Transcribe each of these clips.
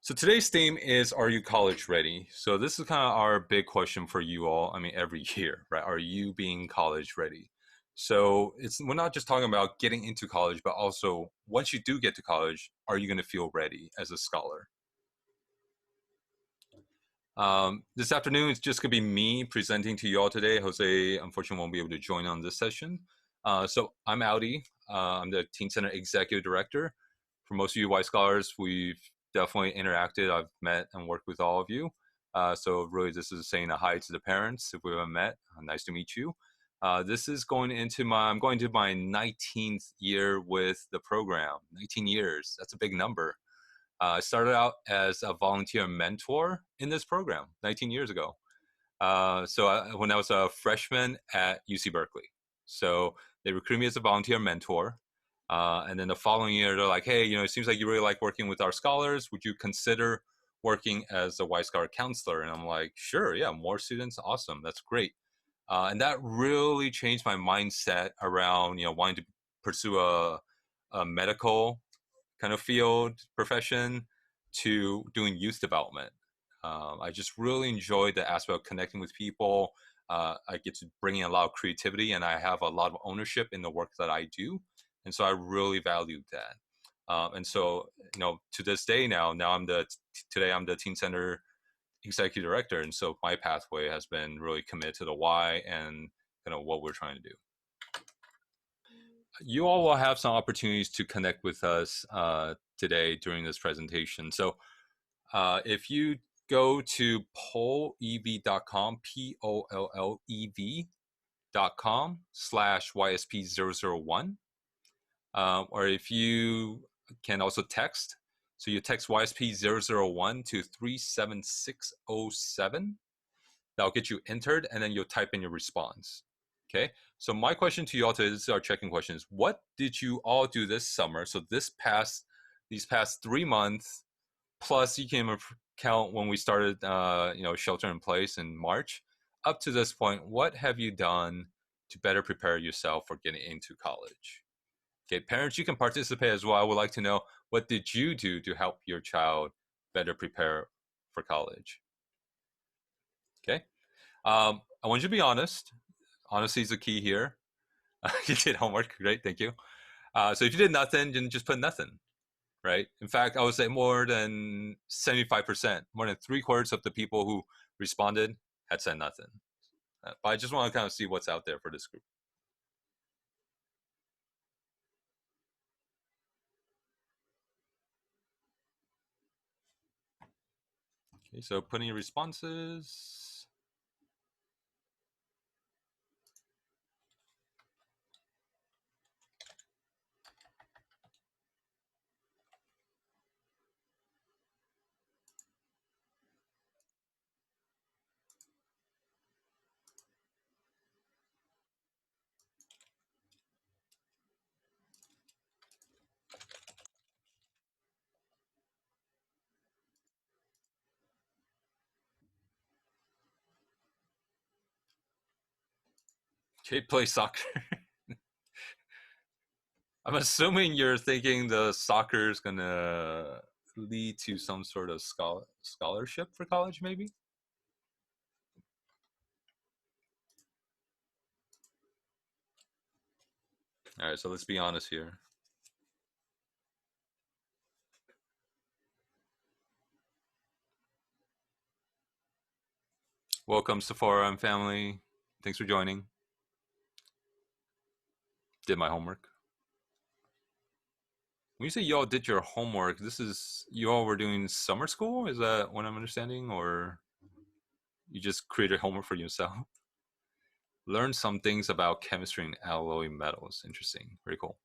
So today's theme is, are you college ready? So this is kind of our big question for you all. I mean, every year, right? Are you being college ready? So we're not just talking about getting into college, but also once you do get to college, are you going to feel ready as a scholar? This afternoon, it's just going to be me presenting to you all today. Jose, unfortunately, won't be able to join on this session. So I'm Audi. I'm the Teen Center Executive Director. For most of you Y Scholars, we've definitely interacted. I've met and worked with all of you. So really, this is saying a hi to the parents. If we haven't met, nice to meet you. This is I'm going to my 19th year with the program. 19 years, that's a big number. I started out as a volunteer mentor in this program 19 years ago. When I was a freshman at UC Berkeley. So they recruited me as a volunteer mentor. And then the following year, they're like, hey, it seems like you really like working with our scholars. Would you consider working as a Y Scholar counselor? And I'm like, sure, yeah, more students. Awesome. That's great. And that really changed my mindset around, wanting to pursue a medical kind of field profession to doing youth development. I just really enjoyed the aspect of connecting with people. I get to bring in a lot of creativity, and I have a lot of ownership in the work that I do, and so I really valued that. And so, to this day today I'm the Teen Center Executive Director, and so my pathway has been really committed to the why and kind of what we're trying to do. You all will have some opportunities to connect with us today during this presentation. So if you go to pollev.com, pollev.com/YSP001, or if you can also text, so you text YSP001 to 37607, that'll get you entered, and then you'll type in your response. Okay, so my question to you all today, this is our check-in question, is what did you all do this summer? So these past 3 months, plus you can count when we started, shelter in place in March, up to this point, what have you done to better prepare yourself for getting into college? Okay, parents, you can participate as well. I would like to know, what did you do to help your child better prepare for college? Okay, I want you to be honest. Honesty is the key here. You did homework, great, thank you. So if you did nothing, then just put nothing, right? In fact, I would say more than 75%, more than 3/4 of the people who responded had said nothing. But I just want to kind of see what's out there for this group. Okay, so put in your responses. Okay, play soccer. I'm assuming you're thinking the soccer is gonna lead to some sort of scholarship for college, maybe? All right, so let's be honest here. Welcome, Sephora and family. Thanks for joining. Did my homework. When you say y'all did your homework, you all were doing summer school? Is that what I'm understanding? Or you just created homework for yourself? Learn some things about chemistry and alloy metals. Interesting. Very cool.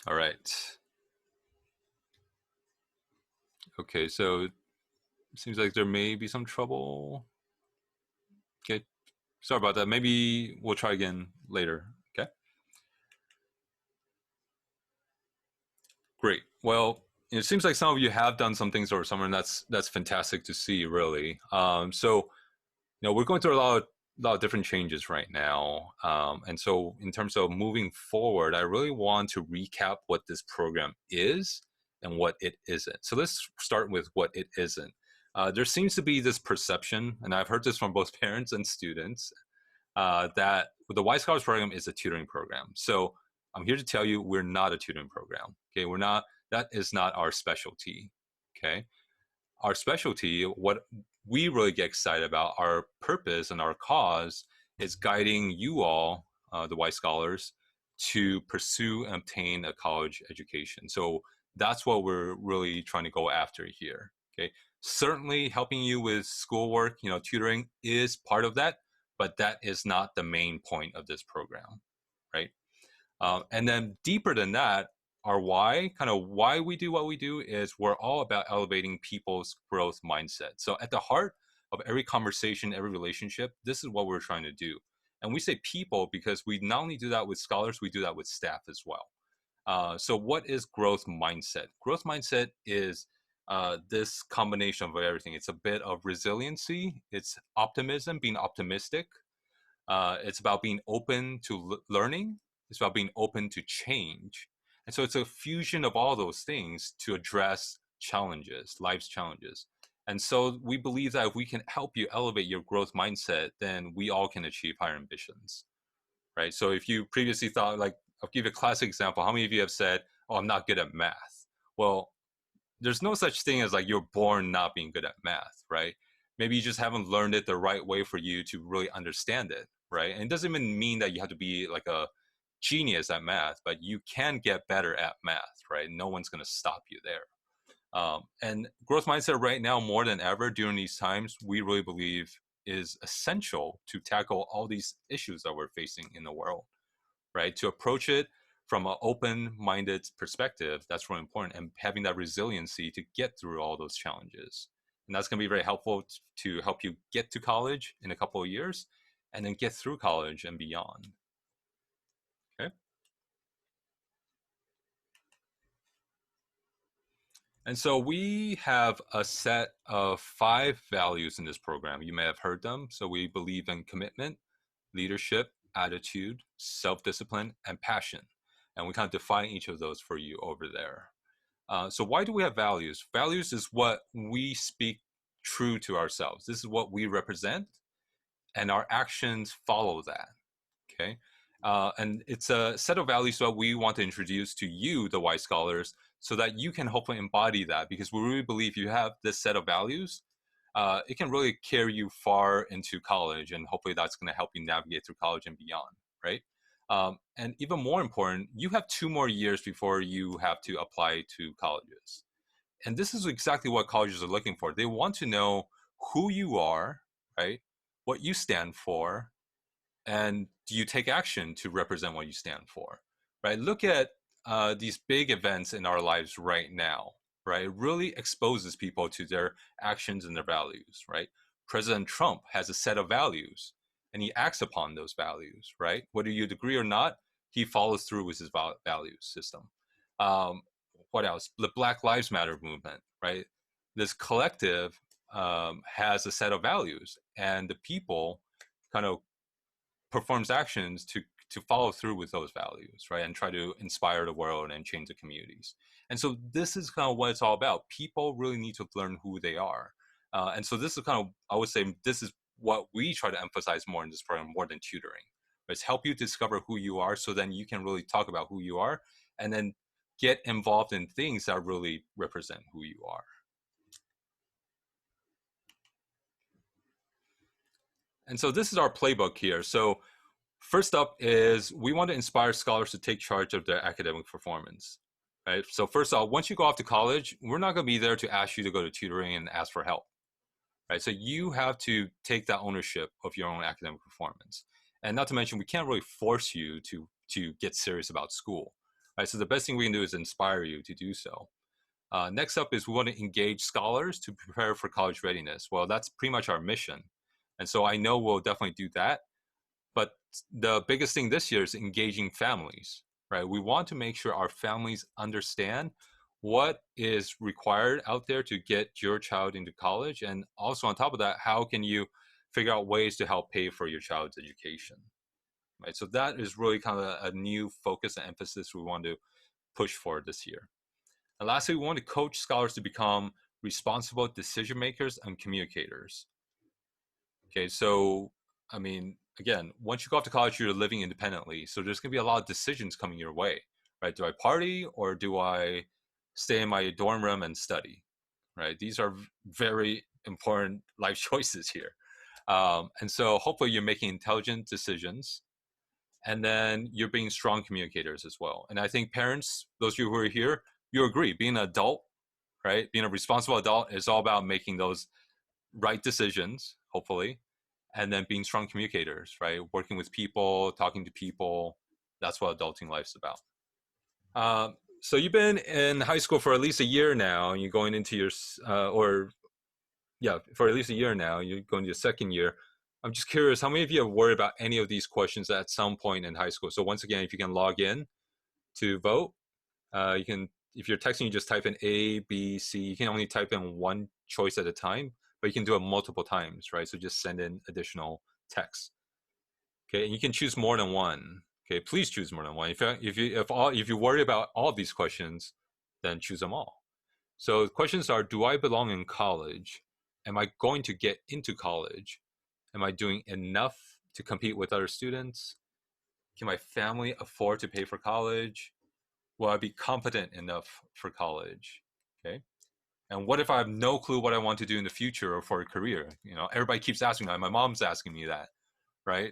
All right. Okay, so it seems like there may be some trouble. Okay, sorry about that. Maybe we'll try again later. Okay. Great. Well, it seems like some of you have done some things over summer, and that's fantastic to see, really. So we're going through a lot of lot of different changes right now. And so, in terms of moving forward, I really want to recap what this program is and what it isn't. So, let's start with what it isn't. There seems to be this perception, and I've heard this from both parents and students, that the Y Scholars program is a tutoring program. So, I'm here to tell you we're not a tutoring program. Okay, we're not. That is not our specialty. Okay, our specialty, what we really get excited about, our purpose and our cause is guiding you all, the Y Scholars, to pursue and obtain a college education. So that's what we're really trying to go after here. Okay. Certainly helping you with schoolwork, tutoring is part of that, but that is not the main point of this program, right? And then deeper than that, our why, kind of why we do what we do, is we're all about elevating people's growth mindset. So at the heart of every conversation, every relationship, this is what we're trying to do. And we say people because we not only do that with scholars, we do that with staff as well. So what is growth mindset? Growth mindset is this combination of everything. It's a bit of resiliency, it's optimism, being optimistic, it's about being open to learning. It's about being open to change. And so it's a fusion of all those things to address challenges, life's challenges. And so we believe that if we can help you elevate your growth mindset, then we all can achieve higher ambitions, right? So if you previously thought, like, I'll give you a classic example. How many of you have said, "Oh, I'm not good at math"? Well, there's no such thing as like you're born not being good at math, right? Maybe you just haven't learned it the right way for you to really understand it, right? And it doesn't even mean that you have to be like a genius at math, but you can get better at math, right? No one's going to stop you there. And growth mindset right now, more than ever during these times, we really believe is essential to tackle all these issues that we're facing in the world, right? To approach it from an open-minded perspective, that's really important, and having that resiliency to get through all those challenges. And that's going to be very helpful to help you get to college in a couple of years and then get through college and beyond. Okay. And so we have a set of 5 values in this program. You may have heard them. So we believe in commitment, leadership, attitude, self-discipline, and passion. And we kind of define each of those for you over there. So why do we have values? Values is what we speak true to ourselves. This is what we represent, and our actions follow that. Okay. And it's a set of values that we want to introduce to you, the Y Scholars, so that you can hopefully embody that, because we really believe you have this set of values, it can really carry you far into college, and hopefully that's going to help you navigate through college and beyond, right? And even more important, you have 2 more years before you have to apply to colleges. And this is exactly what colleges are looking for. They want to know who you are, right? What you stand for, and do you take action to represent what you stand for, right? Look at these big events in our lives right now, right? It really exposes people to their actions and their values, right? President Trump has a set of values, and he acts upon those values, right? Whether you agree or not, he follows through with his value system. Um, what else? The Black Lives Matter movement, right? This collective has a set of values, and the people kind of performs actions to follow through with those values, right? And try to inspire the world and change the communities. And so this is kind of what it's all about. People really need to learn who they are. And so this is kind of, I would say, this is what we try to emphasize more in this program, more than tutoring. It's help you discover who you are, so then you can really talk about who you are, and then get involved in things that really represent who you are. And so this is our playbook here. So first up is we want to inspire scholars to take charge of their academic performance, right? So first off, once you go off to college, we're not going to be there to ask you to go to tutoring and ask for help, right? So you have to take that ownership of your own academic performance. And not to mention, we can't really force you to get serious about school, right? So the best thing we can do is inspire you to do so. Next up is we want to engage scholars to prepare for college readiness. Well, that's pretty much our mission. And so I know we'll definitely do that. But the biggest thing this year is engaging families, right? We want to make sure our families understand what is required out there to get your child into college. And also on top of that, how can you figure out ways to help pay for your child's education, right? So that is really kind of a new focus and emphasis we want to push for this year. And lastly, we want to coach scholars to become responsible decision makers and communicators. Okay, so I mean, again, once you go off to college, you're living independently. So there's going to be a lot of decisions coming your way, right? Do I party or do I stay in my dorm room and study, right? These are very important life choices here. And so hopefully you're making intelligent decisions, and then you're being strong communicators as well. And I think parents, those of you who are here, you agree, being an adult, right? Being a responsible adult is all about making those right decisions, hopefully, and then being strong communicators, right? Working with people, talking to people. That's what adulting life's about. So you've been in high school for at least a year now, and you're going into your, or yeah, for at least a year now. You're going to your second year. I'm just curious, how many of you have worried about any of these questions at some point in high school? So once again, if you can log in to vote, you can, if you're texting, you just type in A, B, C. You can only type in one choice at a time, but you can do it multiple times, right? So just send in additional text. Okay, and you can choose more than one. Okay, please choose more than one. If you worry about all of these questions, then choose them all. So the questions are: do I belong in college? Am I going to get into college? Am I doing enough to compete with other students? Can my family afford to pay for college? Will I be competent enough for college? Okay. And what if I have no clue what I want to do in the future or for a career? You know, everybody keeps asking that. My mom's asking me that, right?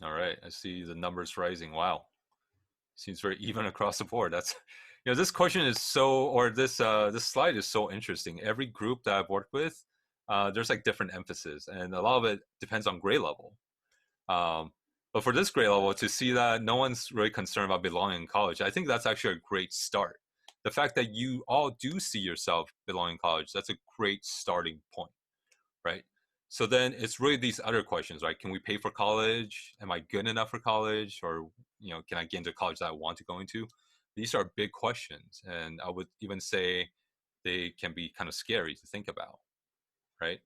All right. I see the numbers rising. Wow. Seems very even across the board. That's, this question is so, or this slide is so interesting. Every group that I've worked with, there's like different emphasis, and a lot of it depends on grade level. Um, but for this grade level, to see that no one's really concerned about belonging in college, I think that's actually a great start. The fact that you all do see yourself belonging in college, that's a great starting point, right? So then it's really these other questions, right? Can we pay for college? Am I good enough for college? Or, can I get into college that I want to go into? These are big questions. And I would even say they can be kind of scary to think about, right?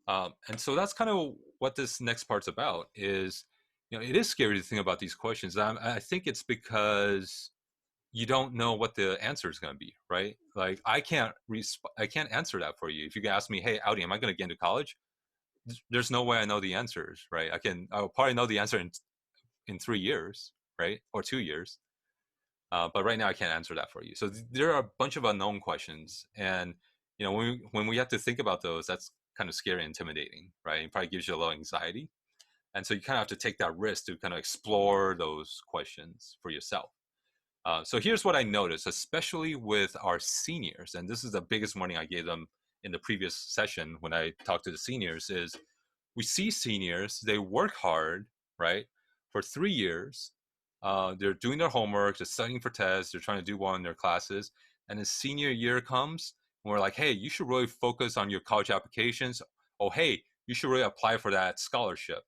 And so that's kind of what this next part's about is, it is scary to think about these questions. I think it's because you don't know what the answer is going to be, right? Like I can't answer that for you. If you ask me, hey, Audi, am I going to get into college? There's no way I know the answers, right? I'll probably know the answer in 3 years, right? Or 2 years. But right now I can't answer that for you. So there are a bunch of unknown questions. And, when we have to think about those, that's kind of scary and intimidating, right? It probably gives you a little anxiety. And so you kind of have to take that risk to kind of explore those questions for yourself. So here's what I noticed, especially with our seniors, and this is the biggest warning I gave them in the previous session when I talked to the seniors, is we see seniors, they work hard, right, for 3 years. They're doing their homework, they're studying for tests, they're trying to do well in their classes. And the senior year comes, and we're like, hey, you should really focus on your college applications. Oh, hey, you should really apply for that scholarship.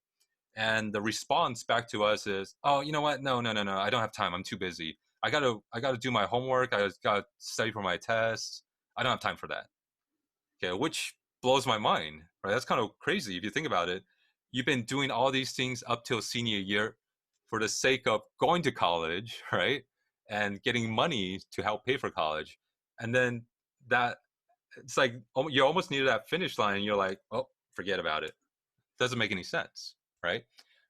And the response back to us is, oh, you know what? No, no, no, no. I don't have time. I'm too busy. I gotta do my homework. I gotta study for my tests. I don't have time for that. Okay, which blows my mind, right? That's kind of crazy if you think about it. You've been doing all these things up till senior year for the sake of going to college, right? And getting money to help pay for college. And then that, it's like you almost needed that finish line and you're like, oh, forget about it. Doesn't make any sense, right?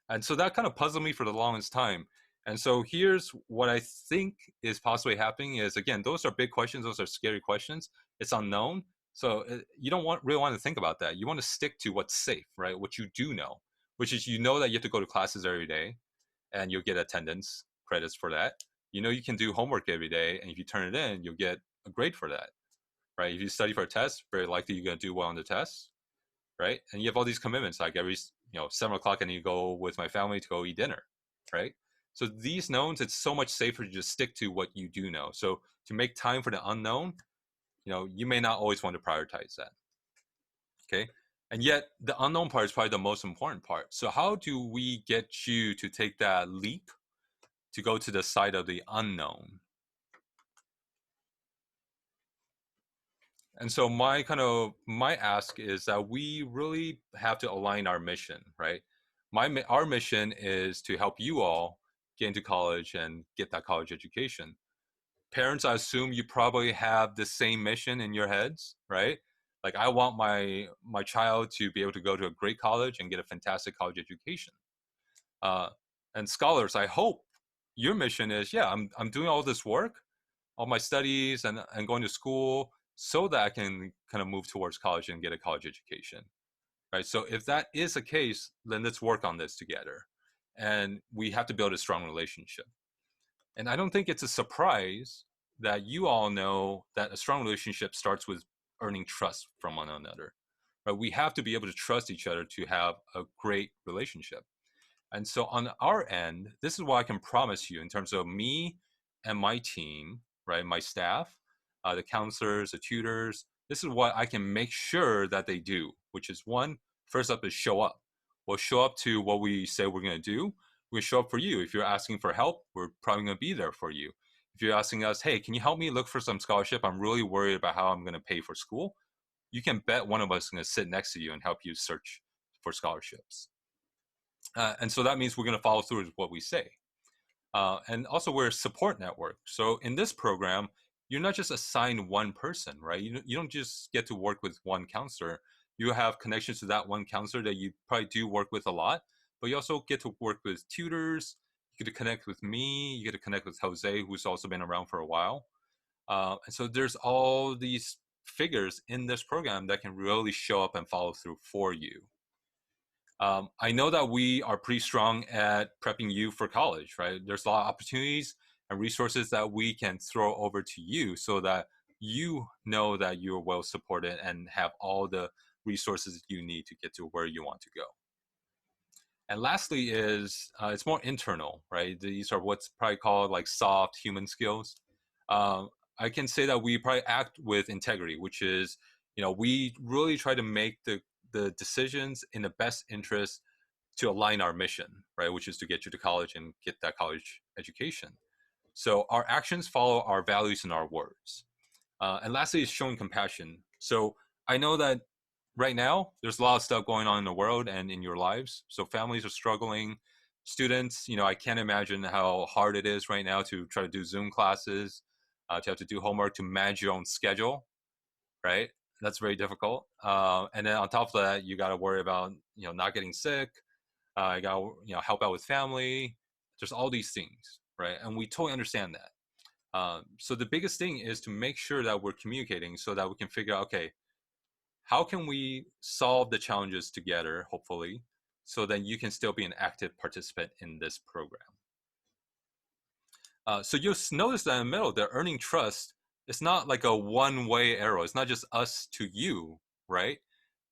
And so that kind of puzzled me for the longest time. And so here's what I think is possibly happening is, again, those are big questions. Those are scary questions. It's unknown. So you don't really want to think about that. You want to stick to what's safe, right? What you do know, which is that you have to go to classes every day and you'll get attendance credits for that. You can do homework every day. And if you turn it in, you'll get a grade for that, right? If you study for a test, very likely you're going to do well on the test, right? And you have all these commitments, like every 7 o'clock, I need to go with my family to go eat dinner, right? So these knowns, it's so much safer to just stick to what you do know. So to make time for the unknown, you may not always want to prioritize that. Okay. And yet the unknown part is probably the most important part. So how do we get you to take that leap to go to the side of the unknown? And so my ask is that we really have to align our mission, right? Our mission is to help you all get into college and get that college education. Parents, I assume you probably have the same mission in your heads, right? Like I want my child to be able to go to a great college and get a fantastic college education. Uh, and scholars, I hope your mission is, yeah, I'm doing all this work, all my studies and going to school so that I can kind of move towards college and get a college education, right? So if that is the case, then let's work on this together. And we have to build a strong relationship. And I don't think it's a surprise that you all know that a strong relationship starts with earning trust from one another. Right? We have to be able to trust each other to have a great relationship. And so on our end, this is what I can promise you in terms of me and my team, right? My staff, the counselors, the tutors. This is what I can make sure that they do, which is one, first up is show up. We'll show up to what we say we're going to do. We show up for you. If you're asking for help, we're probably going to be there for you. If you're asking us, hey, can you help me look for some scholarship? I'm really worried about how I'm going to pay for school. You can bet one of us is going to sit next to you and help you search for scholarships. And so that means we're going to follow through with what we say. And also, we're a support network. So in this program, you're not just assigned one person, right? You don't just get to work with one counselor. You have connections to that one counselor that you probably do work with a lot, but you also get to work with tutors. You get to connect with me. You get to connect with Jose, who's also been around for a while. And so there's all these figures in this program that can really show up and follow through for you. I know that we are pretty strong at prepping you for college, right? There's a lot of opportunities and resources that we can throw over to you so that you know that you're well supported and have all the resources you need to get to where you want to go. And lastly is it's more internal, right? These are what's probably called like soft human skills. I can say that we probably act with integrity, which is, we really try to make the decisions in the best interest to align our mission, right? Which is to get you to college and get that college education. So our actions follow our values and our words. And lastly is showing compassion. So I know that right now there's a lot of stuff going on in the world and in your lives. So families are struggling. Students, I can't imagine how hard it is right now to try to do Zoom classes, to have to do homework, to manage your own schedule, right? That's very difficult. And then on top of that, you got to worry about, not getting sick. You got to, help out with family. There's all these things, right? And we totally understand that. So the biggest thing is to make sure that we're communicating so that we can figure out, okay, how can we solve the challenges together, hopefully, so then you can still be an active participant in this program. So you'll notice that in the middle, the earning trust, it's not like a one-way arrow. It's not just us to you, right?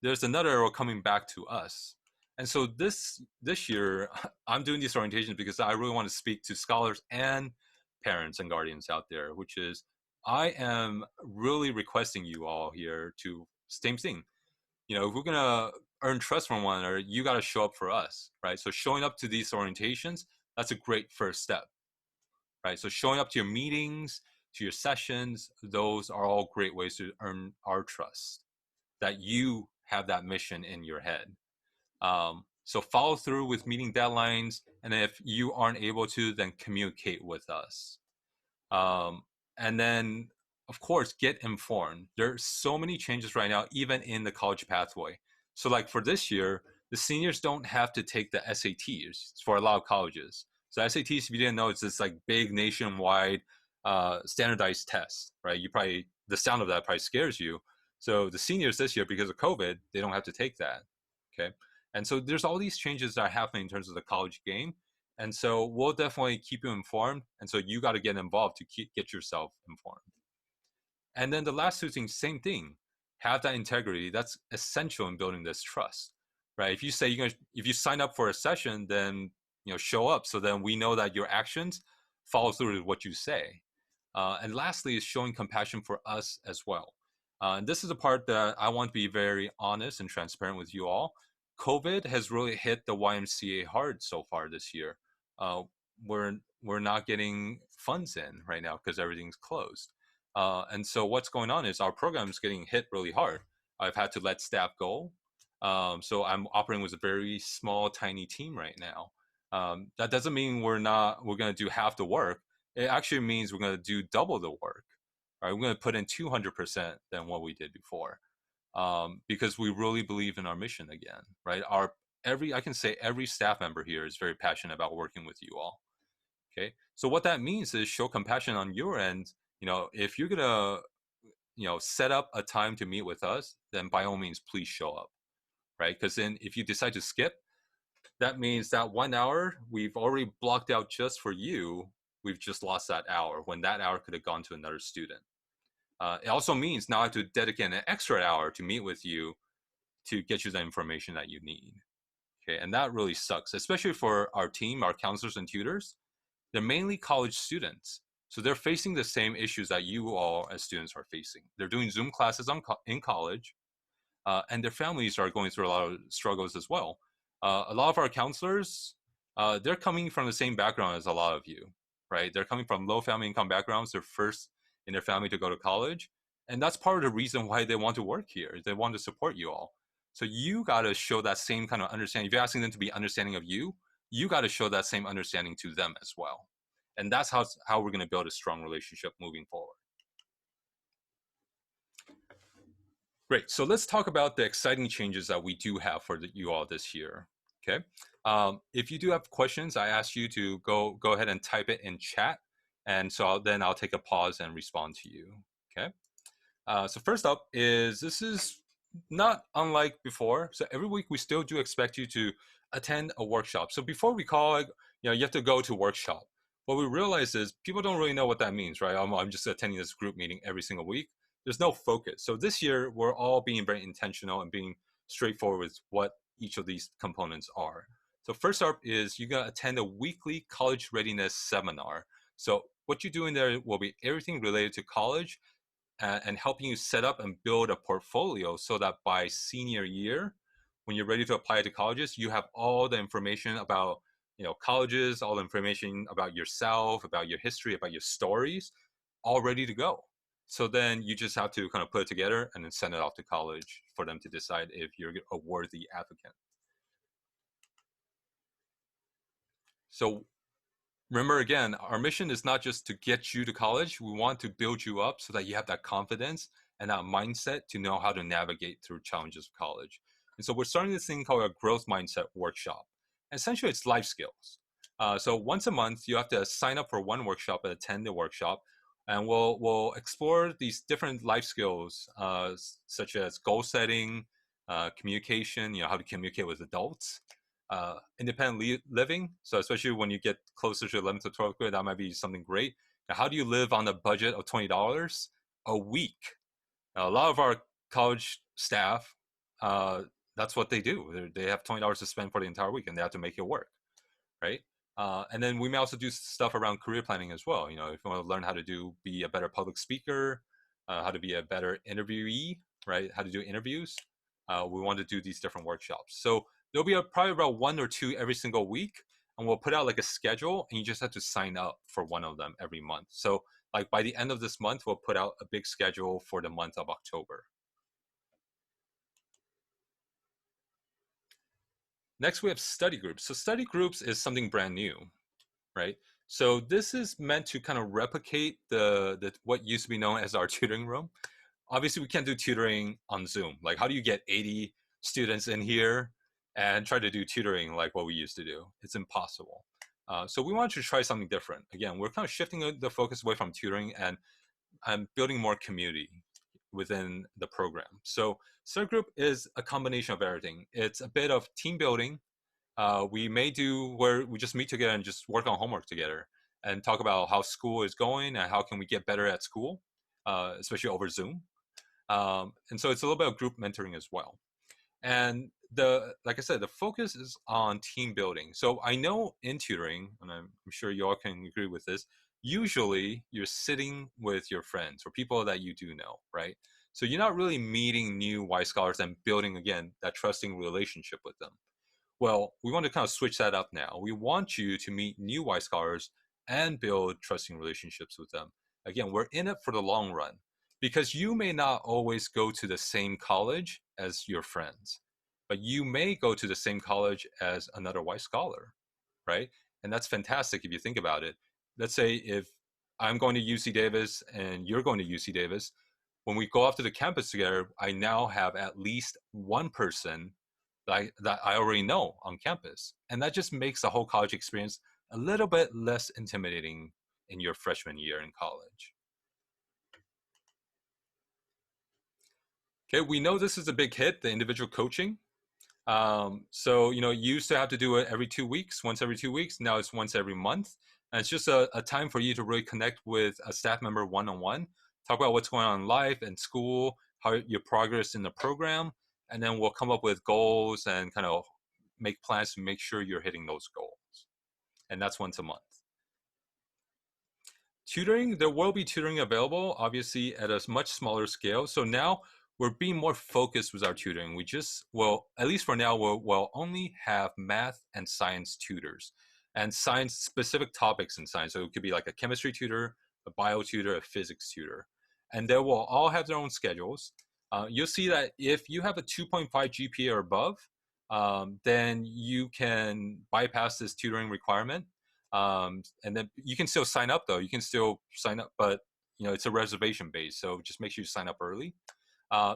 There's another arrow coming back to us. And so this year, I'm doing these orientations because I really want to speak to scholars and parents and guardians out there, which is I am really requesting you all here to same thing. If we're gonna earn trust from one another, you got to show up for us, right? So showing up to these orientations, that's a great first step, right? So showing up to your meetings, to your sessions, those are all great ways to earn our trust that you have that mission in your head. So follow through with meeting deadlines, and if you aren't able to, then communicate with us. And then, of course, get informed. There's so many changes right now, even in the college pathway. So like for this year, the seniors don't have to take the SATs for a lot of colleges. So SATs, if you didn't know, it's this like big nationwide standardized test, right? The sound of that probably scares you. So the seniors this year, because of COVID, they don't have to take that. Okay. And so there's all these changes that are happening in terms of the college game. And so we'll definitely keep you informed. And so you got to get involved to get yourself informed. And then the last two things, same thing. Have that integrity. That's essential in building this trust, right? If you say if you sign up for a session, then show up. So then we know that your actions follow through with what you say. And lastly is showing compassion for us as well. And this is the part that I want to be very honest and transparent with you all. COVID has really hit the YMCA hard so far this year. Uh, we're not getting funds in right now because everything's closed. And so what's going on is our program is getting hit really hard. I've had to let staff go. So I'm operating with a very small, tiny team right now. That doesn't mean we're going to do half the work. It actually means we're going to do double the work. Right? We're going to put in 200% than what we did before, because we really believe in our mission again. Right? I can say every staff member here is very passionate about working with you all. Okay. So what that means is show compassion on your end. If you're gonna, set up a time to meet with us, then by all means, please show up. Right? Because then if you decide to skip, that means that 1 hour we've already blocked out just for you, we've just lost that hour when that hour could have gone to another student. It also means now I have to dedicate an extra hour to meet with you to get you the information that you need. Okay, and that really sucks, especially for our team, our counselors and tutors. They're mainly college students, so they're facing the same issues that you all as students are facing. They're doing Zoom classes in college, and their families are going through a lot of struggles as well. A lot of our counselors, they're coming from the same background as a lot of you, right? They're coming from low family income backgrounds. They're first in their family to go to college, and that's part of the reason why they want to work here. They want to support you all. So you got to show that same kind of understanding. If you're asking them to be understanding of you, you got to show that same understanding to them as well. And that's how we're going to build a strong relationship moving forward. Great. So let's talk about the exciting changes that we do have for you all this year. Okay. If you do have questions, I ask you to go ahead and type it in chat, and so then I'll take a pause and respond to you. Okay. So first up is, this is not unlike before. So every week we still do expect you to attend a workshop. So before we call it, you have to go to workshop. What we realize is people don't really know what that means, right? I'm just attending this group meeting every single week. There's no focus. So this year we're all being very intentional and being straightforward with what each of these components are. So first up is you're gonna attend a weekly college readiness seminar. So what you're doing there will be everything related to college, and helping you set up and build a portfolio so that by senior year, when you're ready to apply to colleges, you have all the information about colleges, all the information about yourself, about your history, about your stories, all ready to go. So then you just have to kind of put it together and then send it off to college for them to decide if you're a worthy applicant. So remember, again, our mission is not just to get you to college. We want to build you up so that you have that confidence and that mindset to know how to navigate through challenges of college. And so we're starting this thing called a growth mindset workshop. Essentially, it's life skills. So once a month, you have to sign up for one workshop and attend the workshop. And we'll explore these different life skills, such as goal setting, communication, how to communicate with adults, independent living. So especially when you get closer to 11th to 12th grade, that might be something great. Now, how do you live on a budget of $20 a week? Now, a lot of our college staff, that's what they do. They have $20 to spend for the entire week, and they have to make it work, right? And then we may also do stuff around career planning as well. If you want to learn how to be a better public speaker, how to be a better interviewee, right? How to do interviews. We want to do these different workshops. So there'll be probably about one or two every single week, and we'll put out like a schedule, and you just have to sign up for one of them every month. So like by the end of this month, we'll put out a big schedule for the month of October. Next, we have study groups. So study groups is something brand new, right? So this is meant to kind of replicate the what used to be known as our tutoring room. Obviously, we can't do tutoring on Zoom. Like, how do you get 80 students in here and try to do tutoring like what we used to do? It's impossible. So we wanted to try something different. Again, we're kind of shifting the focus away from tutoring and building more community within the program. So study group is a combination of everything. It's a bit of team building. We may do where we just meet together and just work on homework together and talk about how school is going and how can we get better at school, especially over Zoom. And so it's a little bit of group mentoring as well. And like I said, the focus is on team building. So I know in tutoring, and I'm sure you all can agree with this, usually you're sitting with your friends or people that you do know, right? So you're not really meeting new Y scholars and building, again, that trusting relationship with them. Well, we want to kind of switch that up now. We want you to meet new Y scholars and build trusting relationships with them. Again, we're in it for the long run because you may not always go to the same college as your friends, but you may go to the same college as another Y scholar, right? And that's fantastic if you think about it. Let's say if I'm going to UC Davis and you're going to UC Davis, when we go off to the campus together, I now have at least one person that I already know on campus. And that just makes the whole college experience a little bit less intimidating in your freshman year in college. Okay, we know this is a big hit, the individual coaching. So, you used to have to do it every 2 weeks, once every 2 weeks. Now it's once every month. And it's just a time for you to really connect with a staff member one-on-one, talk about what's going on in life and school, how your progress in the program, and then we'll come up with goals and kind of make plans to make sure you're hitting those goals. And that's once a month. Tutoring, there will be tutoring available, obviously at a much smaller scale. So now we're being more focused with our tutoring. We just, well, at least for now, we'll only have math and science tutors and science specific topics in science. So it could be like a chemistry tutor, a bio tutor, a physics tutor. And they will all have their own schedules. You'll see that if you have a 2.5 GPA or above, then you can bypass this tutoring requirement. And then you can still sign up though. You can still sign up, but it's a reservation base. So just make sure you sign up early.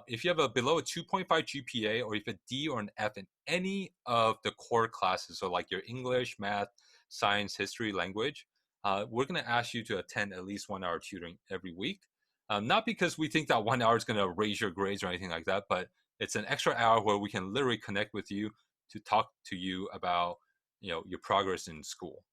If you have a below a 2.5 GPA or if a D or an F in any of the core classes, so like your English, math, science, history, language, we're going to ask you to attend at least 1 hour tutoring every week. Not because we think that 1 hour is going to raise your grades or anything like that, but it's an extra hour where we can literally connect with you to talk to you about your progress in school.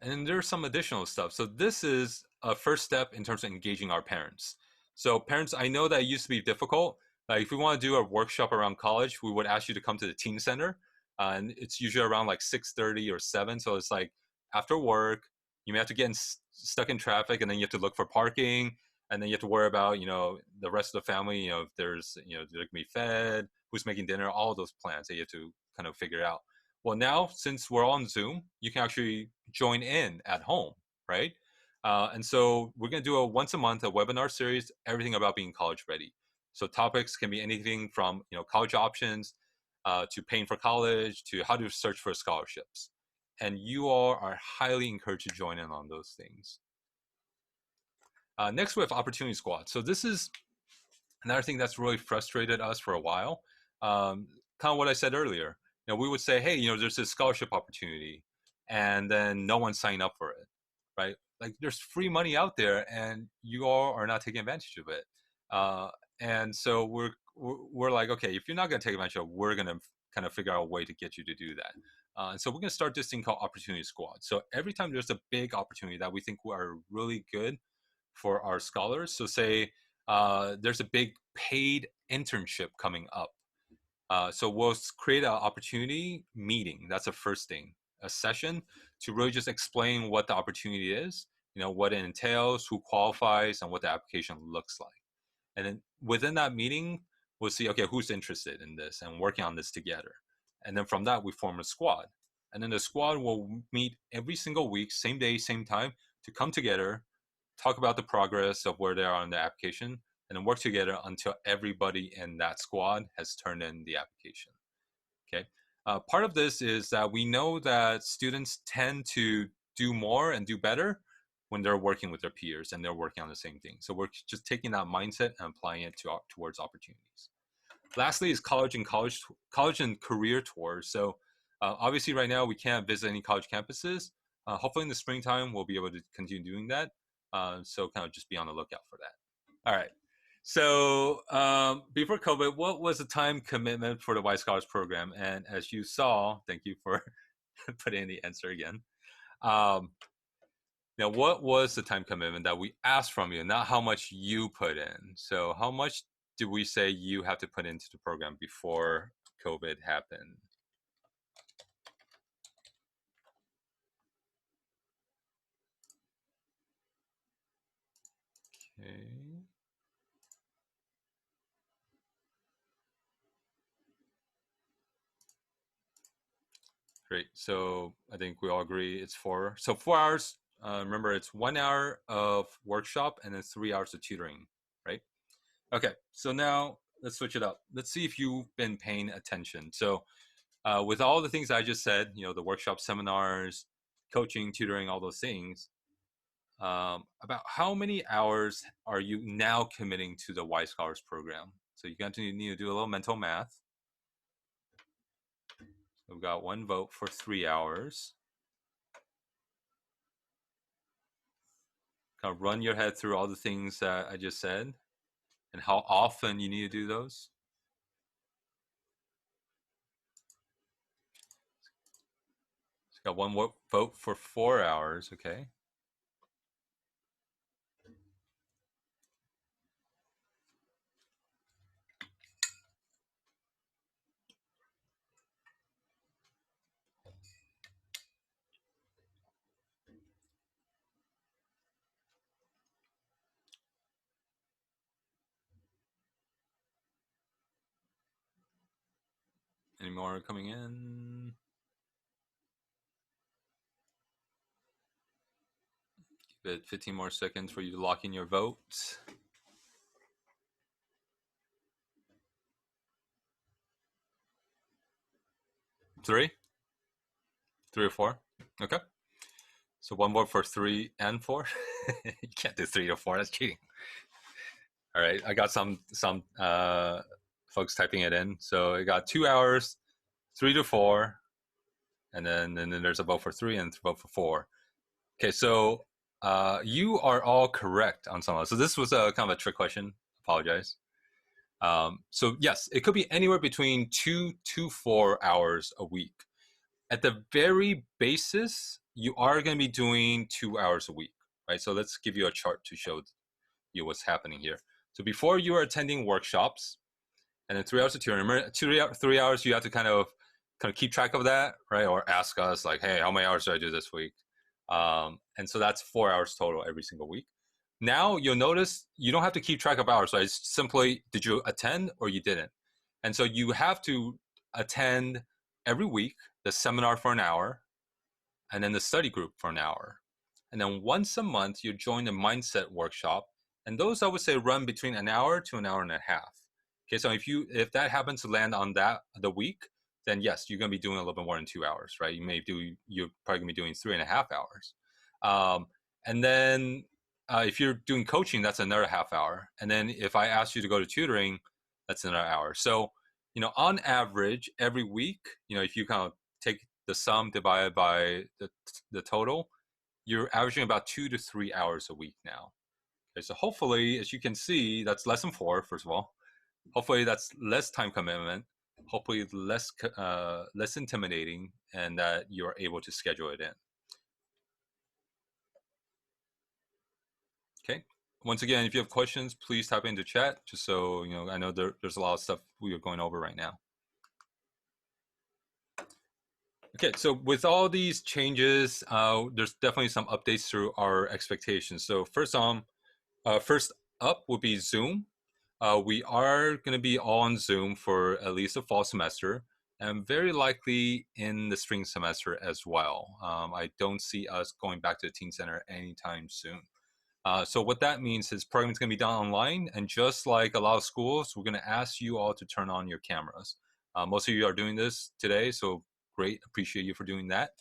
And there's some additional stuff. So this is a first step in terms of engaging our parents. So parents, I know that it used to be difficult. Like if we want to do a workshop around college, we would ask you to come to the teen center, and it's usually around like 6:30 or 7. So it's like after work, you may have to get stuck in traffic, and then you have to look for parking, and then you have to worry about the rest of the family. If there's they're gonna be fed, who's making dinner, all of those plans that you have to kind of figure out. Well, now since we're on Zoom, you can actually join in at home, right? And so we're going to do a once a month a webinar series, everything about being college ready. So topics can be anything from college options to paying for college to how to search for scholarships. And you all are highly encouraged to join in on those things. Next, we have Opportunity Squad. So this is another thing that's really frustrated us for a while. Kind of what I said earlier. We would say, hey, there's this scholarship opportunity, and then no one signed up for it, right? Like there's free money out there, and you all are not taking advantage of it. And so we're like, okay, if you're not going to take advantage of it, we're going to kind of figure out a way to get you to do that. And so we're going to start this thing called Opportunity Squad. So every time there's a big opportunity that we think are really good for our scholars, so say there's a big paid internship coming up. So we'll create an opportunity meeting. That's the first thing, a session to really just explain what the opportunity is, what it entails, who qualifies, and what the application looks like. And then within that meeting, we'll see, okay, who's interested in this and working on this together. And then from that, we form a squad. And then the squad will meet every single week, same day, same time, to come together, talk about the progress of where they are on the application, and then work together until everybody in that squad has turned in the application. Okay. Part of this is that we know that students tend to do more and do better when they're working with their peers and they're working on the same thing. So we're just taking that mindset and applying it towards opportunities. Lastly is college and career tours. So obviously right now we can't visit any college campuses. Hopefully in the springtime we'll be able to continue doing that. So kind of just be on the lookout for that. All right. So before COVID, what was the time commitment for the Y Scholars program? And as you saw, thank you for putting in the answer again. Now, what was the time commitment that we asked from you, not how much you put in? So how much did we say you have to put into the program before COVID happened? Okay. Great. So I think we all agree it's 4. So 4 hours. Remember, it's 1 hour of workshop and then 3 hours of tutoring, right? Okay. So now let's switch it up. Let's see if you've been paying attention. So with all the things I just said, the workshop, seminars, coaching, tutoring, all those things, about how many hours are you now committing to the Y Scholars program? So you're going to need to do a little mental math. So we've got 1 vote for 3 hours. Kind of run your head through all the things that I just said and how often you need to do those. So got 1 vote for 4 hours. Okay. Any more coming in? Give it 15 more seconds for you to lock in your vote. 3? 3 or 4? Okay. So 1 vote for 3 and 4. You can't do 3 or 4. That's cheating. All right. I got some folks typing it in. So I got 2 hours, 3 to 4, and then there's a vote for 3 and a vote for 4. Okay. So you are all correct on some of those. So this was a kind of a trick question. Apologize. So yes, it could be anywhere between 2 to 4 hours a week. At the very basis, you are going to be doing 2 hours a week, right? So let's give you a chart to show you what's happening here. So before you are attending workshops, and then 3 hours of tutoring. Remember, 3 hours you have to kind of keep track of that, right? Or ask us like, hey, how many hours did I do this week? And so that's 4 hours total every single week. Now you'll notice you don't have to keep track of hours. Right? It's simply, did you attend or you didn't? And so you have to attend every week the seminar for an hour, and then the study group for an hour. And then once a month, you join the mindset workshop. And those I would say run between an hour to an hour and a half. Okay, so if that happens to land on the week, then yes, you're gonna be doing a little bit more than 2 hours, right? You're probably gonna be doing 3.5 hours. And then if you're doing coaching, that's another half hour. And then if I ask you to go to tutoring, that's another hour. So, on average, every week, if you kind of take the sum divided by the total, you're averaging about 2 to 3 hours a week now. Okay, so hopefully, as you can see, that's less than 4, first of all. Hopefully that's less time commitment, hopefully less intimidating, and that you're able to schedule it in. Okay. Once again, if you have questions, please type into chat, just so I know there's a lot of stuff we are going over right now. Okay, so with all these changes, there's definitely some updates to our expectations. So first up would be Zoom. We are going to be all on Zoom for at least the fall semester, and very likely in the spring semester as well. I don't see us going back to the teen center anytime soon. So what that means is programming is going to be done online, and just like a lot of schools, we're going to ask you all to turn on your cameras. Most of you are doing this today, so great, appreciate you for doing that.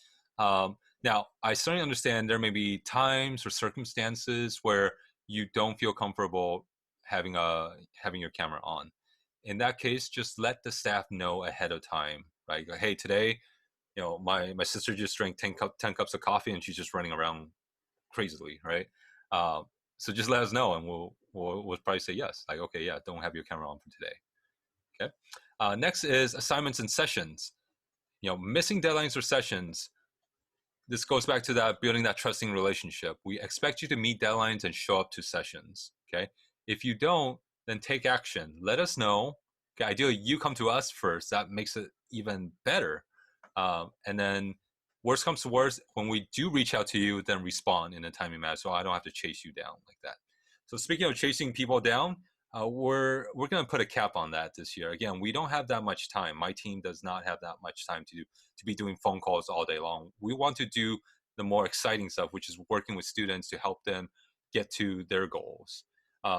Now, I certainly understand there may be times or circumstances where you don't feel comfortable having your camera on. In that case, just let the staff know ahead of time, right? Hey, today, my sister just drank 10 cups of coffee and she's just running around crazily, right? Uh, so just let us know, and we'll probably say yes. Like, okay, yeah, don't have your camera on for today. Okay. Next is assignments and sessions. Missing deadlines or sessions. This goes back to that building that trusting relationship. We expect you to meet deadlines and show up to sessions. Okay. If you don't, then take action. Let us know. Okay. Ideally, you come to us first. That makes it even better. And then worst comes to worst, when we do reach out to you, then respond in a timely manner, so I don't have to chase you down like that. So speaking of chasing people down, we're going to put a cap on that this year. Again, we don't have that much time. My team does not have that much time to be doing phone calls all day long. We want to do the more exciting stuff, which is working with students to help them get to their goals.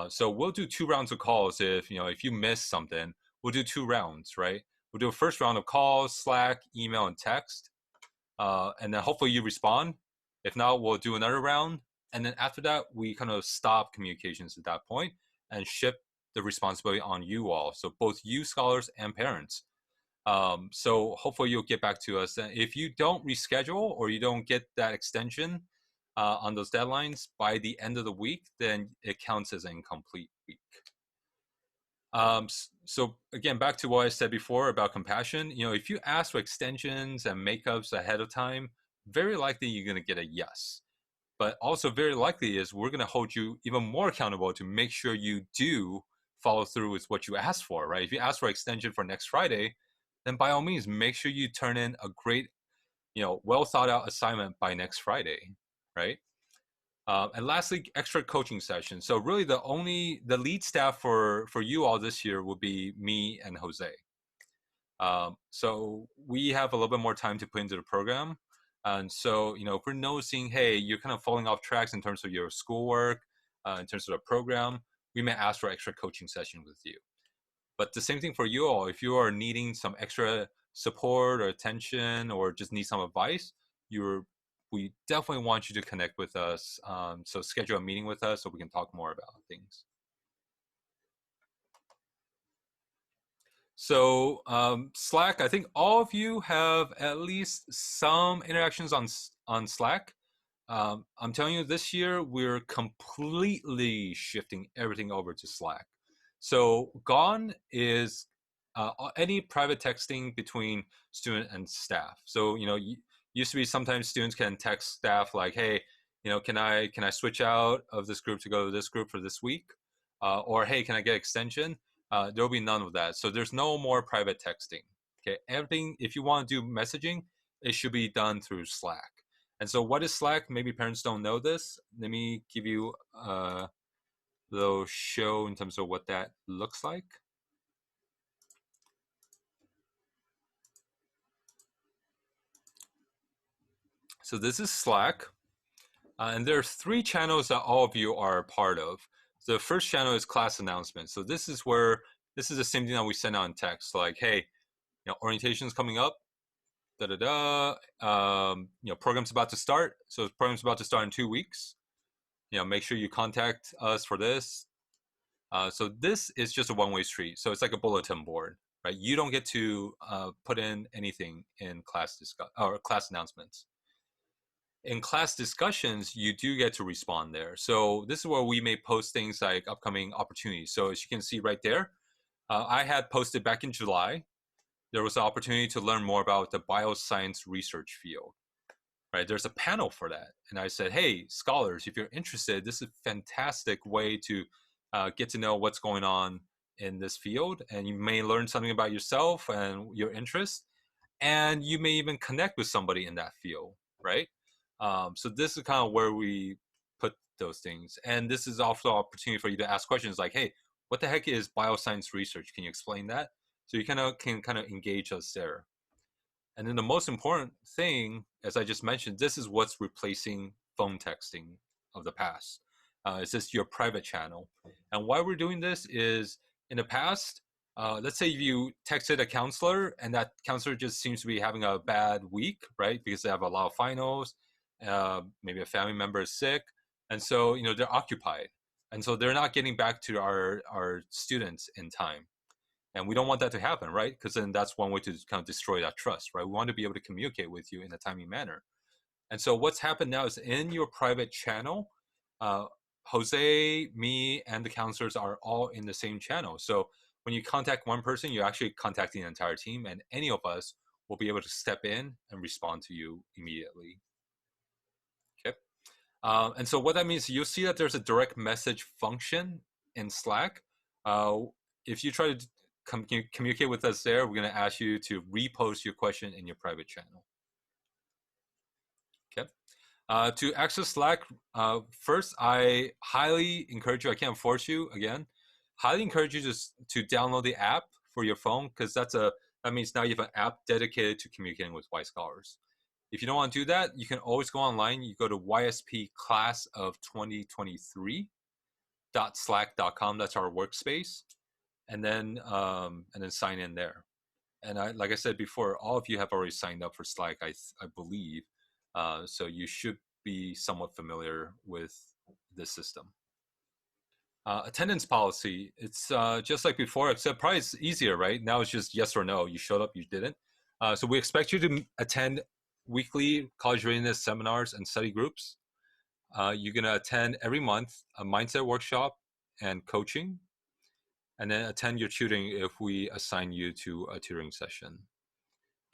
So we'll do 2 rounds of calls. If you miss something, we'll do 2 rounds, right? We'll do a first round of calls, Slack, email, and text, and then hopefully you respond. If not, we'll do another round, and then after that, we kind of stop communications at that point and shift the responsibility on you all. So both you scholars and parents. So hopefully you'll get back to us. If you don't reschedule or you don't get that extension on those deadlines by the end of the week, then it counts as an incomplete week. So again, back to what I said before about compassion. If you ask for extensions and makeups ahead of time, very likely you're going to get a yes. But also very likely is we're going to hold you even more accountable to make sure you do follow through with what you asked for, right? If you ask for extension for next Friday, then by all means, make sure you turn in a great, well thought out assignment by next Friday, right? And lastly, extra coaching sessions. So really the lead staff for you all this year will be me and Jose. So we have a little bit more time to put into the program. And so, if we're noticing, hey, you're kind of falling off tracks in terms of your schoolwork, in terms of the program, we may ask for extra coaching session with you. But the same thing for you all. If you are needing some extra support or attention or just need some advice, we definitely want you to connect with us. So schedule a meeting with us so we can talk more about things. So Slack, I think all of you have at least some interactions on Slack. I'm telling you, this year we're completely shifting everything over to Slack. So gone is any private texting between student and staff. So used to be sometimes students can text staff like, hey, can I switch out of this group to go to this group for this week, or hey, can I get extension? There will be none of that. So there's no more private texting. Okay, everything, if you want to do messaging, it should be done through Slack. And so what is Slack? Maybe parents don't know this. Let me give you a little show in terms of what that looks like. So this is Slack. And there are 3 channels that all of you are a part of. The first channel is class announcements. So this is the same thing that we send out in text, like, hey, orientation is coming up, program's about to start. So the program's about to start in 2 weeks. Make sure you contact us for this. So this is just a one-way street. So it's like a bulletin board, right? You don't get to put in anything in class announcements. In class discussions, you do get to respond there. So this is where we may post things like upcoming opportunities. So as you can see right there, I had posted back in July, there was an opportunity to learn more about the bioscience research field, right? There's a panel for that. And I said, hey, scholars, if you're interested, this is a fantastic way to get to know what's going on in this field. And you may learn something about yourself and your interest. And you may even connect with somebody in that field, right? So this is kind of where we put those things. And this is also an opportunity for you to ask questions like, hey, what the heck is bioscience research? Can you explain that? So you can kind of engage us there. And then the most important thing, as I just mentioned, this is what's replacing phone texting of the past. It's just your private channel. And why we're doing this is in the past, let's say you texted a counselor and that counselor just seems to be having a bad week, right? Because they have a lot of finals, maybe a family member is sick. And so, they're occupied. And so they're not getting back to our students in time. And we don't want that to happen, right? Because then that's one way to kind of destroy that trust, right? We want to be able to communicate with you in a timely manner. And so what's happened now is in your private channel, Jose, me, and the counselors are all in the same channel. So when you contact one person, you're actually contacting the entire team, and any of us will be able to step in and respond to you immediately. Okay. And so what that means, you'll see that there's a direct message function in Slack. If you try to communicate with us there, we're going to ask you to repost your question in your private channel. Okay. To access Slack, first, I highly encourage you, I can't force you again, highly encourage you to download the app for your phone because that means now you have an app dedicated to communicating with Y Scholars. If you don't want to do that, you can always go online. You go to YSP class of 2023.slack.com. That's our workspace, and then sign in there. And like I said before, all of you have already signed up for Slack, I believe. So you should be somewhat familiar with this system. Attendance policy, it's just like before, except probably it's easier, right? Now it's just yes or no. You showed up, you didn't. So we expect you to attend weekly college readiness seminars and study groups. You're going to attend every month a mindset workshop and coaching, and then attend your tutoring if we assign you to a tutoring session.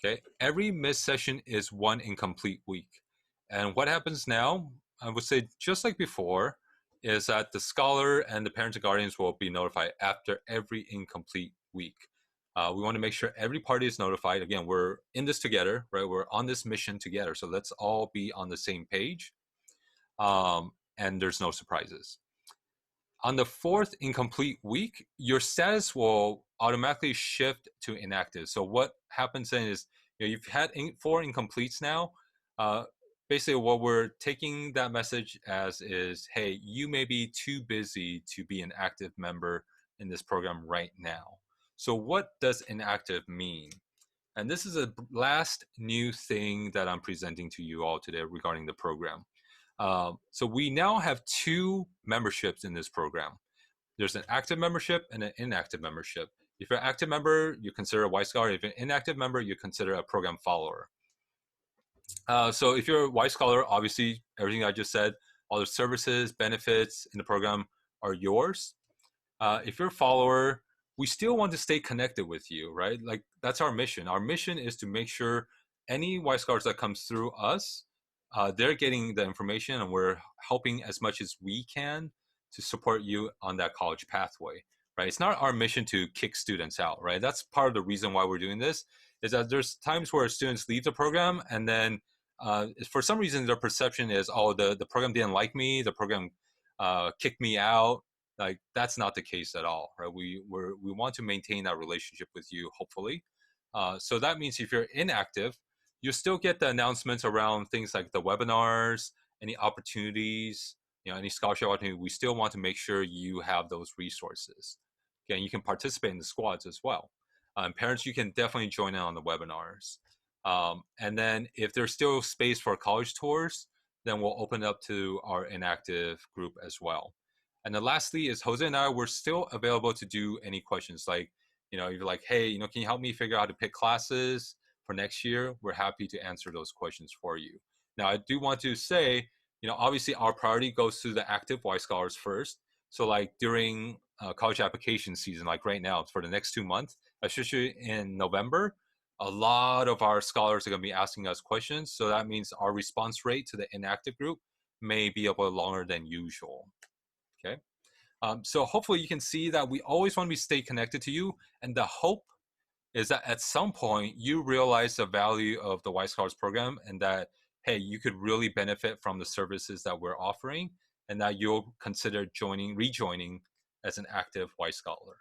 Okay, every missed session is one incomplete week. And what happens now, I would say just like before, is that the scholar and the parents and guardians will be notified after every incomplete week. We want to make sure every party is notified. Again, we're in this together, right? We're on this mission together. So let's all be on the same page. And there's no surprises. On the fourth incomplete week, your status will automatically shift to inactive. So what happens then is, you've had 4 incompletes now. Basically, what we're taking that message as is, hey, you may be too busy to be an active member in this program right now. So what does inactive mean? And this is a last new thing that I'm presenting to you all today regarding the program. So we now have 2 memberships in this program. There's an active membership and an inactive membership. If you're an active member, you consider a Y Scholar. If you're an inactive member, you consider a program follower. So if you're a Y Scholar, obviously everything I just said, all the services, benefits in the program are yours. If you're a follower, we still want to stay connected with you, right? Like that's our mission. Our mission is to make sure any Y Scholars that comes through us, they're getting the information and we're helping as much as we can to support you on that college pathway, right? It's not our mission to kick students out, right? That's part of the reason why we're doing this, is that there's times where students leave the program and then for some reason their perception is, oh, the program didn't like me, the program kicked me out. Like that's not the case at all, right? We want to maintain that relationship with you, hopefully. So that means if you're inactive, you still get the announcements around things like the webinars, any opportunities, any scholarship opportunity. We still want to make sure you have those resources. Again, you can participate in the squads as well. Parents, you can definitely join in on the webinars. And then if there's still space for college tours, then we'll open up to our inactive group as well. And then lastly is Jose and I, we're still available to do any questions. Like, you're like, hey, can you help me figure out how to pick classes for next year? We're happy to answer those questions for you. Now, I do want to say, obviously our priority goes to the active Y Scholars first. So like during college application season, like right now for the next 2 months, especially in November, a lot of our scholars are going to be asking us questions. So that means our response rate to the inactive group may be a bit longer than usual. Okay. So hopefully you can see that we always want to stay connected to you. And the hope is that at some point you realize the value of the Y Scholars program and that, hey, you could really benefit from the services that we're offering and that you'll consider rejoining as an active Y Scholar.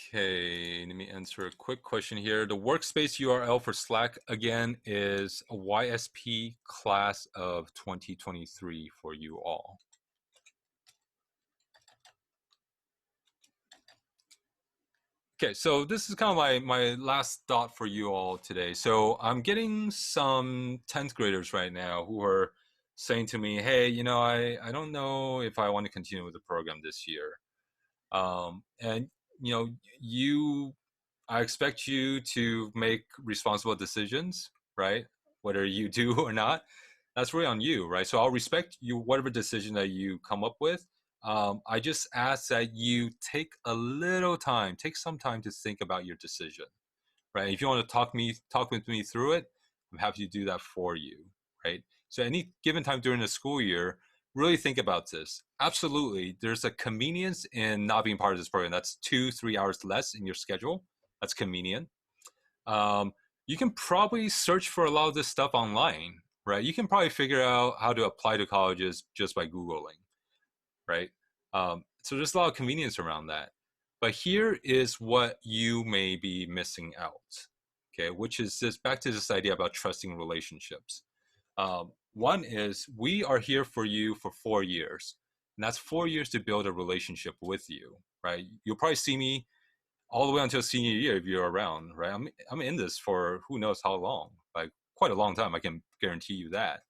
Okay, let me answer a quick question here. The workspace URL for Slack, again, is a YSP class of 2023 for you all. Okay, so this is kind of my last thought for you all today. So I'm getting some 10th graders right now who are saying to me, hey, I don't know if I want to continue with the program this year. And, I expect you to make responsible decisions, right? Whether you do or not, that's really on you, right? So I'll respect you, whatever decision that you come up with. I just ask that you take some time to think about your decision, right? If you want to talk with me through it, I'm happy to do that for you, right? So any given time during the school year, really think about this. Absolutely, there's a convenience in not being part of this program. That's 2-3 hours less in your schedule. That's convenient. Um, you can probably search for a lot of this stuff online, right? You can probably figure out how to apply to colleges just by Googling, right? So there's a lot of convenience around that. But here is what you may be missing out, okay? Which is this back to this idea about trusting relationships. One is we are here for you for 4 years, and that's 4 years to build a relationship with you, right? You'll probably see me all the way until senior year if you're around, right? I'm in this for who knows how long, like quite a long time. I can guarantee you that.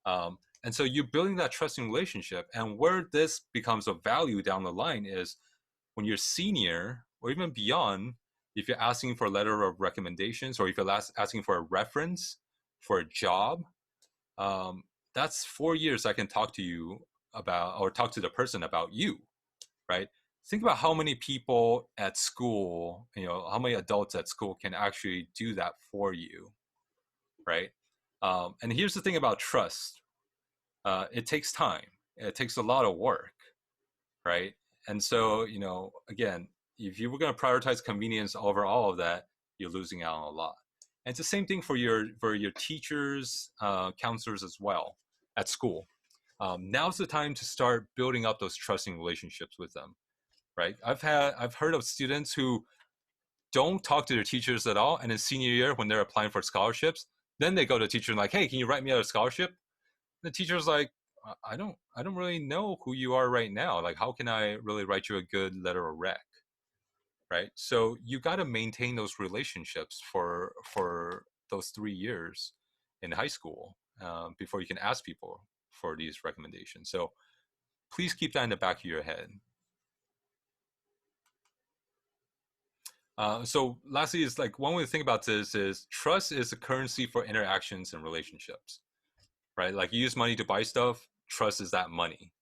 And so you're building that trusting relationship, and where this becomes of value down the line is when you're senior or even beyond. If you're asking for a letter of recommendations, or if you're asking for a reference for a job, um, that's 4 years I can talk to you about, or talk to the person about you, right? Think about how many people at school, how many adults at school can actually do that for you, right? And here's the thing about trust. It takes time. It takes a lot of work, right? And so, again, if you were going to prioritize convenience over all of that, you're losing out on a lot. And it's the same thing for your teachers, counselors as well at school. Now's the time to start building up those trusting relationships with them, right? I've heard of students who don't talk to their teachers at all, and in senior year when they're applying for scholarships, then they go to the teacher and like, hey, can you write me out a scholarship? The teacher's like, I don't really know who you are right now. Like, how can I really write you a good letter of rec? Right. So you got to maintain those relationships for those 3 years in high school before you can ask people for these recommendations. So please keep that in the back of your head. So lastly, is like one way to think about this is trust is a currency for interactions and relationships, right? Like you use money to buy stuff, trust is that money.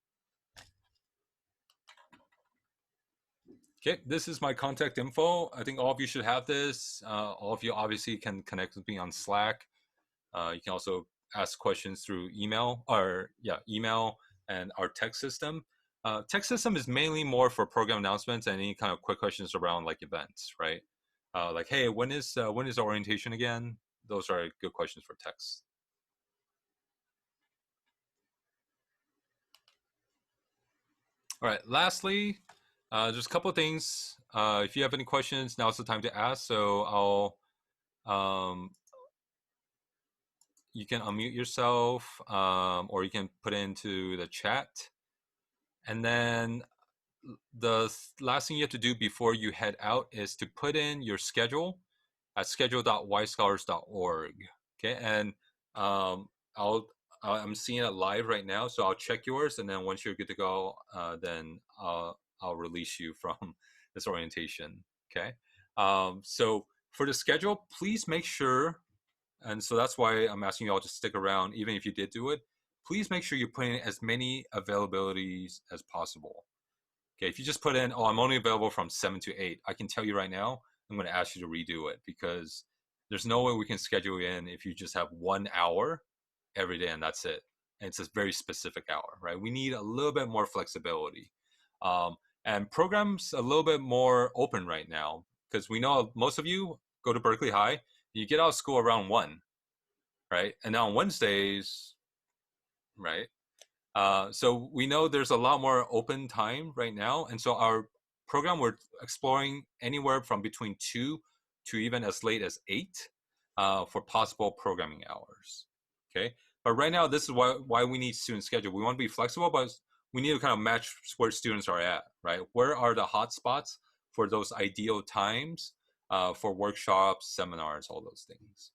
Okay, this is my contact info. I think all of you should have this. All of you obviously can connect with me on Slack. You can also ask questions through email and our text system. Text system is mainly more for program announcements and any kind of quick questions around like events, right? Like, hey, when is the orientation again? Those are good questions for text. All right. Lastly, there's a couple of things. If you have any questions, now's the time to ask. So you can unmute yourself, or you can put it into the chat. And then the last thing you have to do before you head out is to put in your schedule at schedule.yscholars.org. Okay, and I'm seeing it live right now, so I'll check yours, and then once you're good to go, then I'll release you from this orientation. Okay, so for the schedule, please make sure, and so that's why I'm asking you all to stick around, even if you did do it. Please make sure you put in as many availabilities as possible. Okay, if you just put in, oh, I'm only available from 7 to 8, I can tell you right now, I'm going to ask you to redo it because there's no way we can schedule you in if you just have 1 hour every day and that's it. And it's a very specific hour, right? We need a little bit more flexibility. And programs a little bit more open right now because we know most of you go to Berkeley High, you get out of school around 1, right? And now on Wednesdays, right? So we know there's a lot more open time right now. And so our program, we're exploring anywhere from between 2 to even as late as 8 for possible programming hours. Okay. But right now, this is why we need student schedule. We want to be flexible, but we need to kind of match where students are at, right? Where are the hot spots for those ideal times for workshops, seminars, all those things.